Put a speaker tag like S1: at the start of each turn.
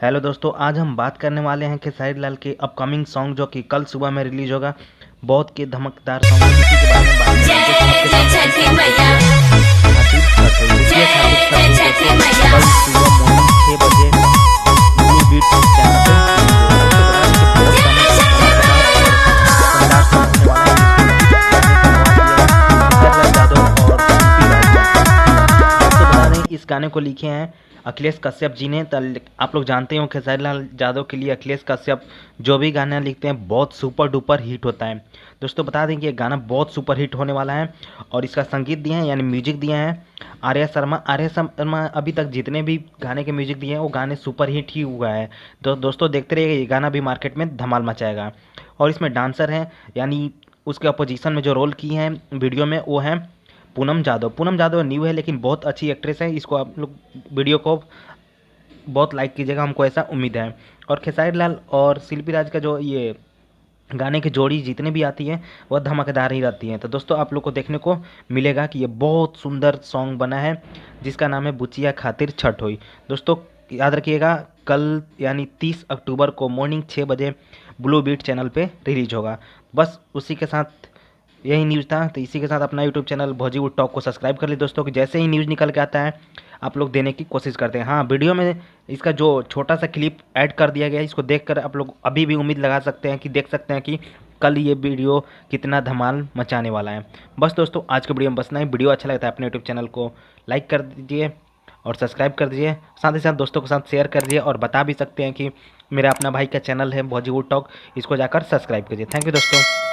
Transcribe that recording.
S1: Hello दोस्तों, आज हम बात करने वाले हैं खेसारी लाल के अपकमिंग सॉन्ग जो कि कल सुबह में रिलीज होगा। बहुत के धमकदार सॉन्ग है, इसी के बारे में बात करेंगे। कल सुबह मॉर्निंग 6 बजे ब्लू बीट चैनल पे इस गाने को लिखे हैं अखिलेश कश्यप जी ने। आप लोग जानते हो खेसारी लाल यादव के लिए अखिलेश कश्यप जो भी गाना लिखते हैं बहुत सुपर डुपर हिट होता है। दोस्तों बता दें कि ये गाना बहुत सुपर हिट होने वाला है और इसका संगीत दिए हैं यानी म्यूजिक दिए हैं आर्या शर्मा। आर्या शर्मा अभी तक जितने भी गाने के म्यूजिक दिए हैं वो गाने सुपर हिट ही हुआ है। तो दोस्तों देखते रहिए, ये गाना भी मार्केट में धमाल मचाएगा। और इसमें डांसर हैं यानी उसके अपोजिशन में जो रोल की हैं वीडियो में वो हैं पूनम जादव। पूनम जादव न्यू है लेकिन बहुत अच्छी एक्ट्रेस है। इसको आप लोग वीडियो को बहुत लाइक कीजिएगा, हमको ऐसा उम्मीद है। और खेसारी लाल और शिल्पी राज का जो ये गाने की जोड़ी जितने भी आती है वह धमाकेदार ही रहती हैं। तो दोस्तों आप लोग को देखने को मिलेगा कि ये बहुत सुंदर सॉन्ग बना है जिसका नाम है बुचिया खातिर छठ हुई। दोस्तों याद रखिएगा, कल यानी 30 अक्टूबर को मॉर्निंग 6 बजे ब्लू बीट चैनल पे रिलीज होगा। बस उसी के साथ यही न्यूज़ था। तो इसी के साथ अपना यूट्यूब चैनल बॉलीवुड टॉक को सब्सक्राइब कर ली दोस्तों, कि जैसे ही न्यूज़ निकल के आता है आप लोग देने की कोशिश करते हैं। हाँ, वीडियो में इसका जो छोटा सा क्लिप ऐड कर दिया गया है, इसको देखकर आप लोग अभी भी उम्मीद लगा सकते हैं कि देख सकते हैं कि कल ये वीडियो कितना धमाल मचाने वाला है। बस दोस्तों आज के वीडियो में बस इतना ही। वीडियो अच्छा लगता है अपने यूट्यूब चैनल को लाइक कर दीजिए और सब्सक्राइब कर दीजिए, साथ ही साथ दोस्तों के साथ शेयर कर दीजिए और बता भी सकते हैं कि मेरा अपना भाई का चैनल है बॉलीवुड टॉक, इसको जाकर सब्सक्राइब कीजिए। थैंक यू दोस्तों।